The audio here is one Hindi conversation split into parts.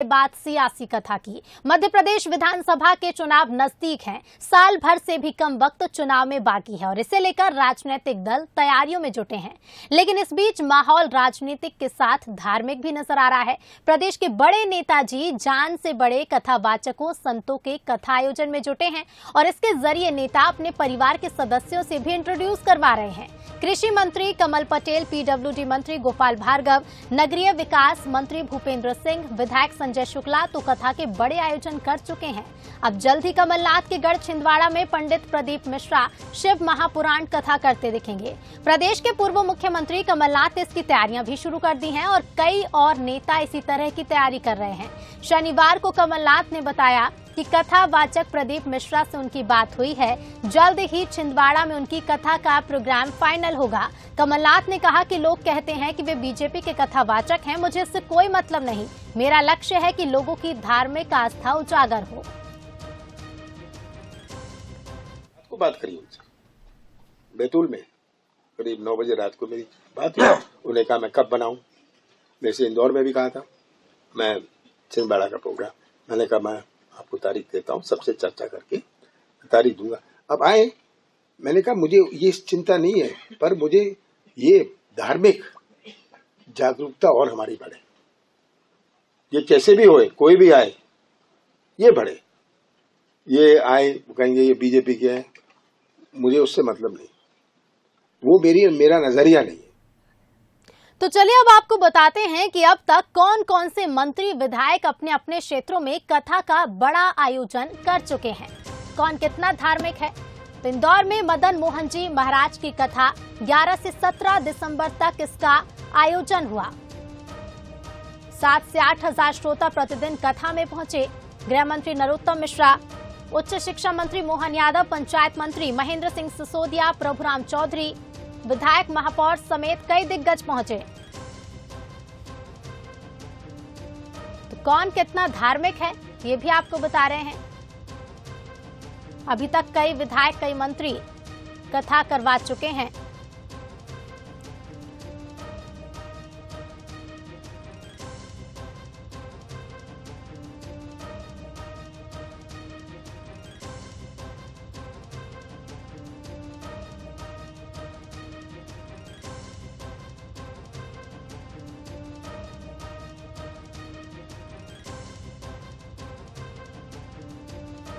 बात सियासी कथा की। मध्य प्रदेश विधानसभा के चुनाव नजदीक हैं। साल भर से भी कम वक्त चुनाव में बाकी है और इसे लेकर राजनीतिक दल तैयारियों में जुटे हैं। लेकिन इस बीच माहौल राजनीतिक के साथ धार्मिक भी नजर आ रहा है। प्रदेश के बड़े नेताजी जान से बड़े कथावाचकों संतों के कथा आयोजन में जुटे हैं और इसके जरिए नेता अपने परिवार के सदस्यों से भी इंट्रोड्यूस करवा रहे हैं। कृषि मंत्री कमल पटेल, पीडब्ल्यूडी मंत्री गोपाल भार्गव, नगरीय विकास मंत्री भूपेंद्र सिंह, विधायक संजय शुक्ला तो कथा के बड़े आयोजन कर चुके हैं। अब जल्द ही कमलनाथ के गढ़ छिंदवाड़ा में पंडित प्रदीप मिश्रा शिव महापुराण कथा करते दिखेंगे। प्रदेश के पूर्व मुख्यमंत्री कमलनाथ ने इसकी तैयारियां भी शुरू कर दी हैं और कई और नेता इसी तरह की तैयारी कर रहे हैं। शनिवार को कमलनाथ ने बताया कि कथावाचक प्रदीप मिश्रा से उनकी बात हुई है। जल्द ही छिंदवाड़ा में उनकी कथा का प्रोग्राम फाइनल होगा। कमलनाथ ने कहा कि लोग कहते हैं कि वे बीजेपी के कथावाचक हैं, मुझे इससे कोई मतलब नहीं। मेरा लक्ष्य है कि लोगों की धार्मिक आस्था उजागर हो। आपको बात करी उनसे बैतूल में करीब 9 बजे रात को मेरी बात हुई। उन्हें कहा मैं कब बनाऊं। वैसे इंदौर में भी कहा था मैं छिंदवाड़ा का प्रोग्राम। मैंने कहा मैं आपको तारीख देता हूँ, सबसे चर्चा करके तारीख दूंगा। अब आए, मैंने कहा मुझे ये चिंता नहीं है, पर मुझे ये धार्मिक जागरूकता और हमारी बढ़े। ये कैसे भी होए, कोई भी आए ये बढ़े। ये आए कहेंगे ये बीजेपी के हैं, मुझे उससे मतलब नहीं, वो मेरा नजरिया नहीं है। तो चलिए अब आपको बताते हैं कि अब तक कौन कौन से मंत्री विधायक अपने अपने क्षेत्रों में कथा का बड़ा आयोजन कर चुके हैं, कौन कितना धार्मिक है। तो इंदौर में मदन मोहन जी महाराज की कथा 11 से 17 दिसंबर तक इसका आयोजन हुआ। 7 से 8 हजार श्रोता प्रतिदिन कथा में पहुंचे। गृह मंत्री नरोत्तम मिश्रा, उच्च शिक्षा मंत्री मोहन यादव, पंचायत मंत्री महेंद्र सिंह सिसोदिया, प्रभुराम चौधरी, विधायक महापौर समेत कई दिग्गज पहुंचे। तो कौन कितना धार्मिक है ये भी आपको बता रहे हैं। अभी तक कई विधायक, कई मंत्री कथा करवा चुके हैं।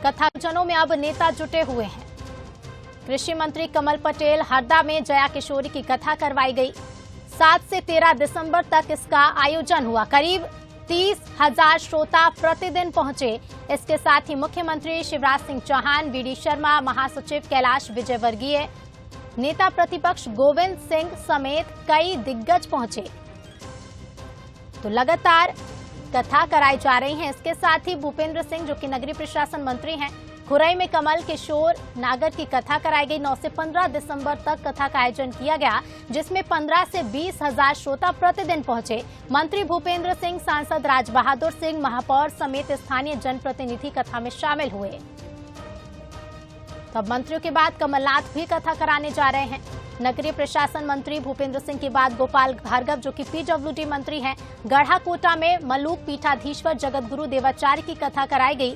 कथाजनों में अब नेता जुटे हुए हैं। कृषि मंत्री कमल पटेल, हरदा में जया किशोरी की कथा करवाई गई। 7 से 13 दिसंबर तक इसका आयोजन हुआ। करीब 30,000 श्रोता प्रतिदिन पहुंचे। इसके साथ ही मुख्यमंत्री शिवराज सिंह चौहान, वीडी शर्मा, महासचिव कैलाश विजयवर्गीय, नेता प्रतिपक्ष गोविंद सिंह समेत कई दिग्गज पहुंचे। तो लगातार कथा कराई जा रही है। इसके साथ ही भूपेंद्र सिंह, जो कि नगरीय प्रशासन मंत्री हैं, खुरई में कमल किशोर नागर की कथा कराई गई। 9 से 15 दिसंबर तक कथा का आयोजन किया गया, जिसमें 15 से 20 हजार श्रोता प्रतिदिन पहुंचे। मंत्री भूपेंद्र सिंह, सांसद राज बहादुर सिंह, महापौर समेत स्थानीय जनप्रतिनिधि कथा में शामिल हुए। तब मंत्रियों के बाद कमलनाथ भी कथा कराने जा रहे हैं। नगरीय प्रशासन मंत्री भूपेंद्र सिंह के बाद गोपाल भार्गव, जो कि पीडब्ल्यूडी मंत्री हैं, गढ़ाकोटा में मलूक पीठाधीश्वर जगतगुरु देवाचार्य की कथा कराई गई।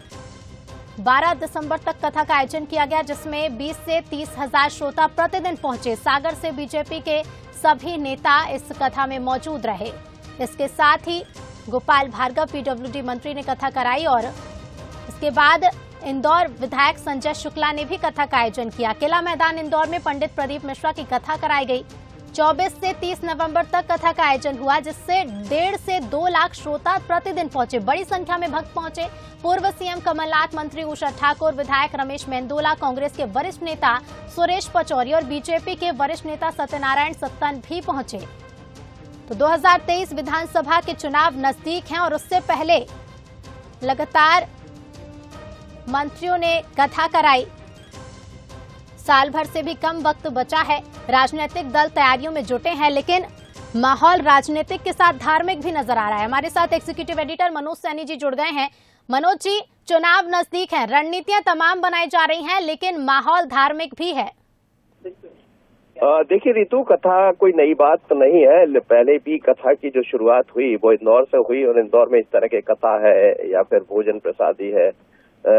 12 दिसंबर तक कथा का आयोजन किया गया, जिसमें 20 से 30 हजार श्रोता प्रतिदिन पहुंचे। सागर से बीजेपी के सभी नेता इस कथा में मौजूद रहे। इसके साथ ही गोपाल भार्गव, पीडब्ल्यूडी मंत्री ने कथा कराई और इसके बाद इंदौर विधायक संजय शुक्ला ने भी कथा का आयोजन किया। किला मैदान इंदौर में पंडित प्रदीप मिश्रा की कथा कराई गई। 24 से 30 नवंबर तक कथा का आयोजन हुआ, जिससे 1.5 से 2 लाख श्रोता प्रतिदिन पहुंचे। बड़ी संख्या में भक्त पहुंचे। पूर्व सीएम कमलनाथ, मंत्री उषा ठाकुर, विधायक रमेश मेंदोला, कांग्रेस के वरिष्ठ नेता सुरेश पचौरी और बीजेपी के वरिष्ठ नेता सत्यनारायण सत्तन भी पहुंचे। तो 2023 विधानसभा के चुनाव नजदीक हैं और उससे पहले लगातार मंत्रियों ने कथा कराई। साल भर से भी कम वक्त बचा है। राजनीतिक दल तैयारियों में जुटे हैं, लेकिन माहौल राजनीतिक के साथ धार्मिक भी नजर आ रहा है। हमारे साथ एग्जीक्यूटिव एडिटर मनोज सैनी जी जुड़ गए हैं। मनोज जी, चुनाव नजदीक है, रणनीतियां तमाम बनाई जा रही हैं, लेकिन माहौल धार्मिक भी है। देखिए रितु, कथा कोई नई बात तो नहीं है। पहले भी कथा की जो शुरुआत हुई वो इंदौर से हुई, और इंदौर में इस तरह की कथा है या फिर भोजन प्रसादी है।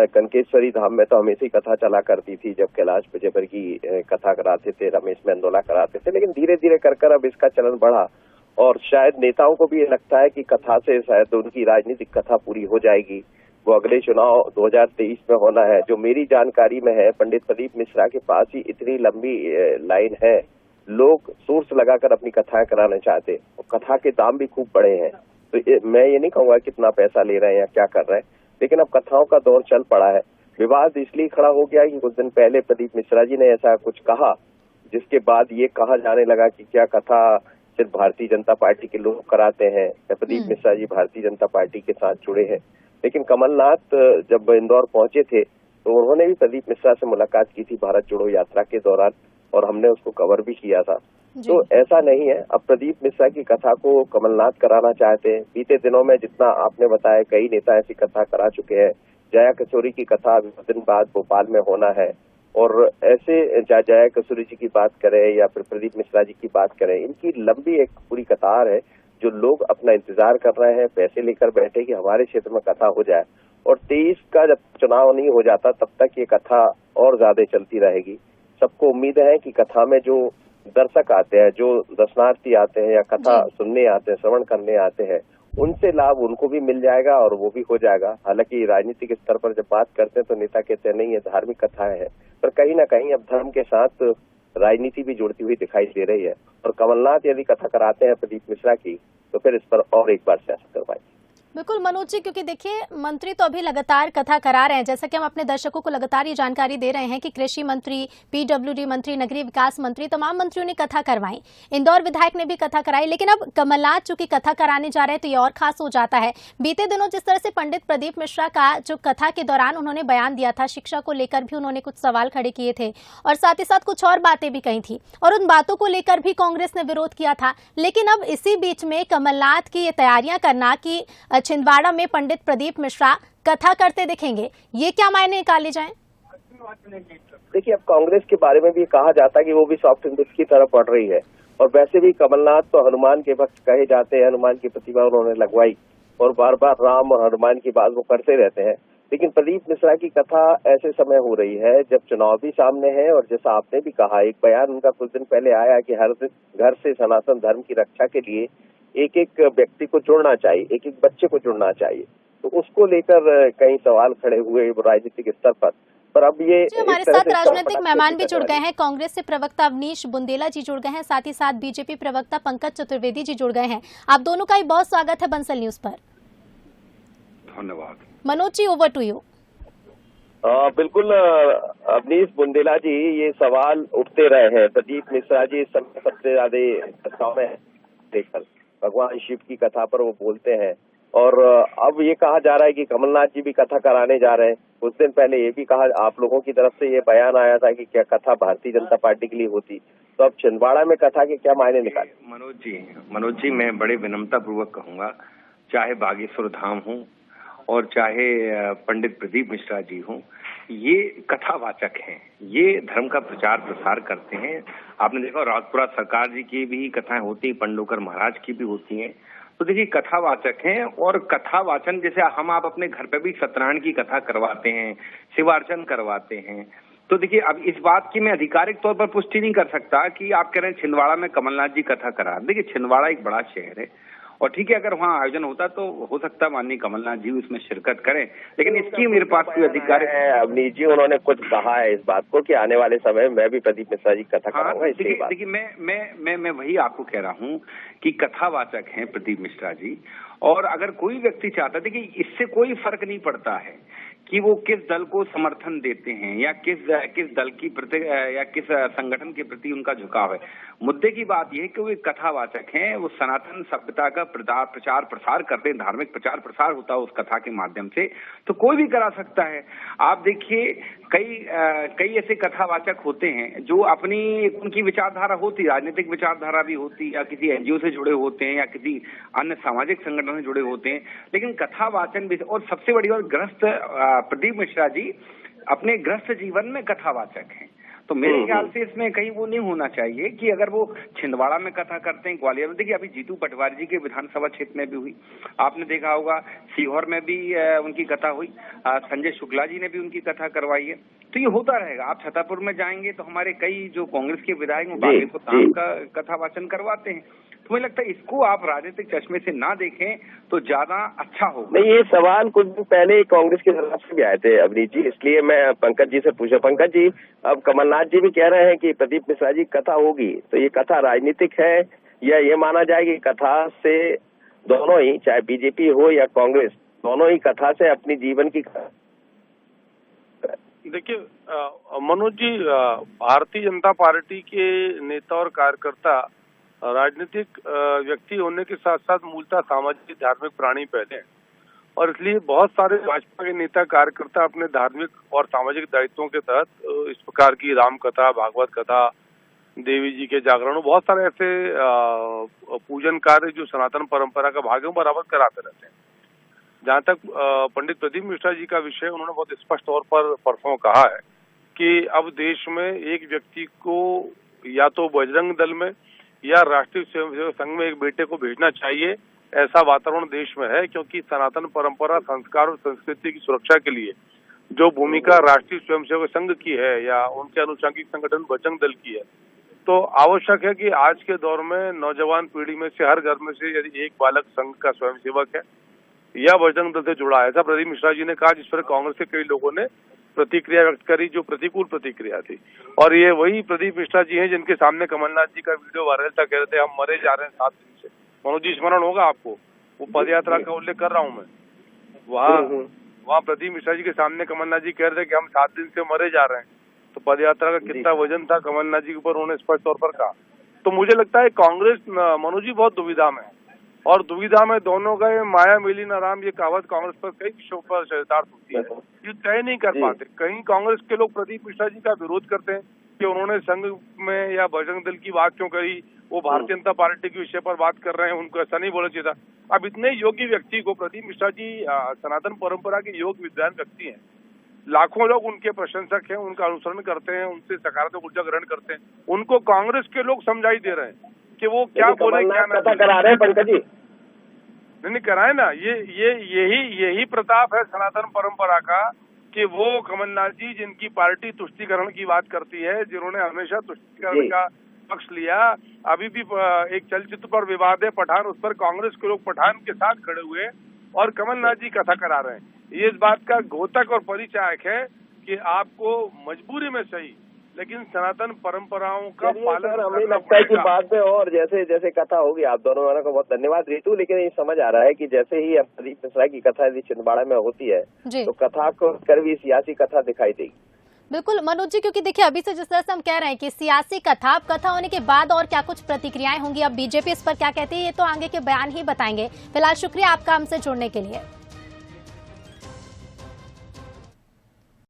कनकेश्वरी धाम में तो हमेशा ही कथा चला करती थी, जब कैलाश विजयवर्गीय की कथा कराते थे, रमेश मेंदोला कराते थे। लेकिन धीरे धीरे कर अब इसका चलन बढ़ा, और शायद नेताओं को भी ये लगता है कि कथा से शायद उनकी राजनीतिक कथा पूरी हो जाएगी। वो अगले चुनाव 2023 में होना है। जो मेरी जानकारी में है, पंडित प्रदीप मिश्रा के पास ही इतनी लंबी लाइन है, लोग सोर्स लगाकर अपनी कथाएं कराना चाहते हैं, और कथा के दाम भी खूब बढ़े हैं। तो मैं ये नहीं कहूंगा कितना पैसा ले रहे हैं या क्या कर रहे हैं, लेकिन अब कथाओं का दौर चल पड़ा है। विवाद इसलिए खड़ा हो गया कि कुछ दिन पहले प्रदीप मिश्रा जी ने ऐसा कुछ कहा, जिसके बाद ये कहा जाने लगा कि क्या कथा सिर्फ भारतीय जनता पार्टी के लोग कराते हैं या प्रदीप मिश्रा जी भारतीय जनता पार्टी के साथ जुड़े हैं। लेकिन कमलनाथ जब इंदौर पहुंचे थे तो उन्होंने भी प्रदीप मिश्रा से मुलाकात की थी भारत जोड़ो यात्रा के दौरान, और हमने उसको कवर भी किया था। तो ऐसा नहीं है, अब प्रदीप मिश्रा की कथा को कमलनाथ कराना चाहते हैं। बीते दिनों में जितना आपने बताया, कई नेता ऐसी कथा करा चुके हैं। जया किशोरी की कथा कुछ दिन बाद भोपाल में होना है, और ऐसे जया किशोरी जी की बात करें या फिर प्रदीप मिश्रा जी की बात करें, इनकी लंबी एक पूरी कतार है जो लोग अपना इंतजार कर रहे हैं, पैसे लेकर बैठे कि हमारे क्षेत्र में कथा हो जाए। और 23 का जब चुनाव नहीं हो जाता तब तक ये कथा और ज्यादा चलती रहेगी। सबको उम्मीद है कि कथा में जो दर्शक आते हैं, जो दर्शनार्थी आते हैं या कथा सुनने आते हैं, श्रवण करने आते हैं, उनसे लाभ उनको भी मिल जाएगा और वो भी हो जाएगा। हालांकि राजनीतिक स्तर पर जब बात करते हैं तो नेता कहते हैं नहीं ये धार्मिक कथाएं हैं, पर कहीं ना कहीं अब धर्म के साथ राजनीति भी जुड़ती हुई दिखाई दे रही है। और कमलनाथ यदि कथा कराते हैं प्रदीप मिश्रा की, तो फिर इस पर और एक बार सियासत करवाएं। बिल्कुल मनोज जी, क्योंकि देखिए मंत्री तो अभी लगातार कथा करा रहे हैं, जैसा कि हम अपने दर्शकों को लगातार ये जानकारी दे रहे हैं कि कृषि मंत्री, पीडब्ल्यूडी मंत्री, नगरीय विकास मंत्री, तमाम मंत्रियों ने कथा करवाई, इंदौर विधायक ने भी कथा कराई। लेकिन अब कमलनाथ चूंकि कथा कराने जा रहे हैं तो ये और खास हो जाता है। बीते दिनों जिस तरह से पंडित प्रदीप मिश्रा का जो कथा के दौरान उन्होंने बयान दिया था, शिक्षा को लेकर भी उन्होंने कुछ सवाल खड़े किए थे, और साथ ही साथ कुछ और बातें भी कही थी, और उन बातों को लेकर भी कांग्रेस ने विरोध किया था। लेकिन अब इसी बीच में कमलनाथ की ये तैयारियां करना कि छिंदवाड़ा में पंडित प्रदीप मिश्रा कथा करते दिखेंगे, ये क्या मायने निकाले जाएं? देखिए, अब कांग्रेस के बारे में भी कहा जाता है कि वो भी सॉफ्ट इंग्लिश की तरफ पढ़ रही है, और वैसे भी कमलनाथ तो हनुमान के भक्त कहे जाते हैं। हनुमान की प्रतिमा उन्होंने लगवाई, और बार बार राम और हनुमान की बात वो करते रहते हैं। लेकिन प्रदीप मिश्रा की कथा ऐसे समय हो रही है जब चुनाव भी सामने है, और जैसा आपने भी कहा, एक बयान उनका कुछ दिन पहले आया कि हर घर से सनातन धर्म की रक्षा के लिए एक एक व्यक्ति को जुड़ना चाहिए, एक एक बच्चे को जुड़ना चाहिए। तो उसको लेकर कई सवाल खड़े हुए राजनीतिक स्तर पर अब ये हमारे साथ राजनीतिक मेहमान भी जुड़ गए हैं। कांग्रेस से प्रवक्ता अवनीश बुंदेला जी जुड़ गए हैं, साथ ही साथ बीजेपी प्रवक्ता पंकज चतुर्वेदी जी जुड़ गए हैं। आप दोनों का ही बहुत स्वागत है बंसल न्यूज पर। धन्यवाद। Manoj ji, over to you. बिल्कुल अवनीश बुंदेला जी, ये सवाल उठते रहे हैं। प्रदीप मिश्रा जी सबसे ज्यादा कथाओं में देखकर भगवान शिव की कथा पर वो बोलते हैं, और अब ये कहा जा रहा है कि कमलनाथ जी भी कथा कराने जा रहे हैं। कुछ दिन पहले ये भी कहा, आप लोगों की तरफ से ये बयान आया था कि क्या कथा भारतीय जनता पार्टी के लिए होती, तो अब छिंदवाड़ा में कथा के क्या मायने निकाले? मनोज जी, मैं बड़े विनम्रता पूर्वक कहूंगा, चाहे बागेश्वर धाम हो और चाहे पंडित प्रदीप मिश्रा जी हों, ये कथावाचक हैं, ये धर्म का प्रचार प्रसार करते हैं। आपने देखा राजपुरा सरकार जी की भी कथाएं होती, पंडोकर महाराज की भी होती हैं। तो देखिए, कथावाचक हैं, और कथावाचन जैसे हम आप अपने घर पे भी सत्यनारायण की कथा करवाते हैं, शिवार्चन करवाते हैं। तो देखिए, अब इस बात की मैं आधिकारिक तौर पर पुष्टि नहीं कर सकता कि आप कह रहे हैं छिंदवाड़ा में कमलनाथ जी कथा करा। देखिए, छिंदवाड़ा एक बड़ा शहर है, और ठीक है, अगर वहाँ आयोजन होता तो हो सकता है माननीय कमलनाथ जी उसमें शिरकत करें, लेकिन इसकी मेरे पास कोई अधिकार है। अवनीश जी, उन्होंने कुछ कहा है इस बात को कि आने वाले समय में मैं भी प्रदीप मिश्रा जी कथा कराऊंगा। देखिए, मैं वही आपको कह रहा हूँ कि कथावाचक हैं प्रदीप मिश्रा जी, और अगर कोई व्यक्ति चाहता, देखिए इससे कोई फर्क नहीं पड़ता है कि वो किस दल को समर्थन देते हैं या किस दल की प्रति या किस संगठन के प्रति उनका झुकाव है। मुद्दे की बात यह है कि वो एक कथावाचक हैं, वो सनातन सभ्यता का प्रचार प्रसार करते हैं, धार्मिक प्रचार प्रसार होता है उस कथा के माध्यम से, तो कोई भी करा सकता है। आप देखिए, कई ऐसे कथावाचक होते हैं जो अपनी उनकी विचारधारा होती, राजनीतिक विचारधारा भी होती, या किसी एनजीओ से जुड़े होते हैं या किसी अन्य सामाजिक संगठन से जुड़े होते हैं, लेकिन कथावाचन भी। और सबसे बड़ी बात, गृहस्थ प्रदीप मिश्रा जी अपने गृहस्थ जीवन में कथावाचक हैं। तो मेरे ख्याल से इसमें कहीं वो नहीं होना चाहिए कि अगर वो छिंदवाड़ा में कथा करते हैं, ग्वालियर में, देखिए अभी जीतू पटवारी जी के विधानसभा क्षेत्र में भी हुई, आपने देखा होगा सीहोर में भी उनकी कथा हुई, संजय शुक्ला जी ने भी उनकी कथा करवाई है। तो ये होता रहेगा। आप छतरपुर में जाएंगे तो हमारे कई जो कांग्रेस के विधायक बागी को ताम का कथा वाचन करवाते हैं। तो मुझे लगता है इसको आप राजनीतिक चश्मे से ना देखें तो ज्यादा अच्छा होगा। नहीं, ये सवाल कुछ दिन पहले कांग्रेस की तरफ से भी आए थे अवनीश जी, इसलिए मैं पंकज जी से पूछा। पंकज जी, अब कमलनाथ जी भी कह रहे हैं कि प्रदीप मिश्रा जी कथा होगी, तो ये कथा राजनीतिक है या ये माना जाए कि कथा से दोनों ही, चाहे बीजेपी हो या कांग्रेस, दोनों ही कथा से अपनी जीवन की। देखिए मनोज जी, भारतीय जनता पार्टी के नेता और कार्यकर्ता राजनीतिक व्यक्ति होने के साथ साथ मूलतः सामाजिक धार्मिक प्राणी पहले हैं, और इसलिए बहुत सारे भाजपा के नेता कार्यकर्ता अपने धार्मिक और सामाजिक दायित्वों के तहत इस प्रकार की राम कथा, भागवत कथा, देवी जी के जागरण, बहुत सारे ऐसे पूजन कार्य जो सनातन परंपरा का भाग है बराबर कराते रहते हैं। जहाँ तक पंडित प्रदीप मिश्रा जी का विषय, उन्होंने बहुत स्पष्ट तौर पर परसों कहा है कि अब देश में एक व्यक्ति को या तो बजरंग दल में या राष्ट्रीय स्वयंसेवक संघ में एक बेटे को भेजना चाहिए, ऐसा वातावरण देश में है, क्योंकि सनातन परंपरा, संस्कार और संस्कृति की सुरक्षा के लिए जो भूमिका राष्ट्रीय स्वयंसेवक संघ की है या उनके अनुषंगिक संगठन बजरंग दल की है, तो आवश्यक है कि आज के दौर में नौजवान पीढ़ी में से हर घर में से यदि एक बालक संघ का स्वयंसेवक है या बजरंग दल से जुड़ा है, ऐसा प्रदीप मिश्रा जी ने कहा, जिस पर कांग्रेस के कई लोगों ने प्रतिक्रिया व्यक्त करी, जो प्रतिकूल प्रतिक्रिया थी। और ये वही प्रदीप मिश्रा जी हैं जिनके सामने कमलनाथ जी का वीडियो वायरल था, कह रहे थे हम मरे जा रहे हैं 7 दिन से। मनोज जी, स्मरण होगा आपको, वो पदयात्रा का उल्लेख कर रहा हूँ मैं, वहाँ प्रदीप मिश्रा जी के सामने कमलनाथ जी कह रहे थे कि हम 7 दिन से मरे जा रहे हैं। तो पदयात्रा का कितना वजन था कमलनाथ जी के ऊपर, उन्होंने स्पष्ट तौर पर कहा। तो मुझे लगता है कांग्रेस, मनोज जी, बहुत दुविधा में है, और दुविधा में दोनों का माया मिली न राम, ये कहावत कांग्रेस पर कई विषयों पर चरितार्थ होती है, ये तय नहीं कर पाते। कहीं कांग्रेस के लोग प्रदीप मिश्रा जी का विरोध करते हैं कि उन्होंने संघ में या बजरंग दल की बात क्यों करी, वो भारतीय जनता पार्टी के विषय पर बात कर रहे हैं, उनको ऐसा नहीं बोलना चाहिए था। अब इतने योग्य व्यक्ति को, प्रदीप मिश्रा जी सनातन परंपरा के योग्य विद्वान व्यक्ति हैं, लाखों लोग उनके प्रशंसक हैं, उनका अनुसरण करते हैं, उनसे सकारात्मक ऊर्जा ग्रहण करते हैं, उनको कांग्रेस के लोग समझाई दे रहे हैं कि वो क्या बोले क्या ना करा रहे हैं। पंकज जी, नहीं कराए ना, यही प्रताप है सनातन परंपरा का कि वो कमलनाथ जी, जिनकी पार्टी तुष्टीकरण की बात करती है, जिन्होंने हमेशा तुष्टीकरण का पक्ष लिया, अभी भी एक चलचित्र पर विवाद है पठान, उस पर कांग्रेस के लोग पठान के साथ खड़े हुए और कमलनाथ जी कथा करा रहे हैं। ये इस बात का घोतक और परिचायक है कि आपको मजबूरी में सही, लेकिन सनातन परंपराओं का पालन। हमें लगता है कि बाद में और जैसे जैसे कथा होगी, आप दोनों वालों को बहुत धन्यवाद रितु, लेकिन ये समझ आ रहा है कि जैसे ही अब प्रदीप मिश्रा की कथा यदि छिंदवाड़ा में होती है तो कथा को कर भी सियासी कथा दिखाई देगी। बिल्कुल मनोज जी, क्योंकि देखिए अभी से जिस तरह से हम कह रहे हैं कि सियासी कथा होने के बाद और क्या कुछ प्रतिक्रियाएं होंगी, अब बीजेपी इस पर क्या कहती है ये तो आगे के बयान ही बताएंगे। फिलहाल शुक्रिया आपका हमसे जुड़ने के लिए।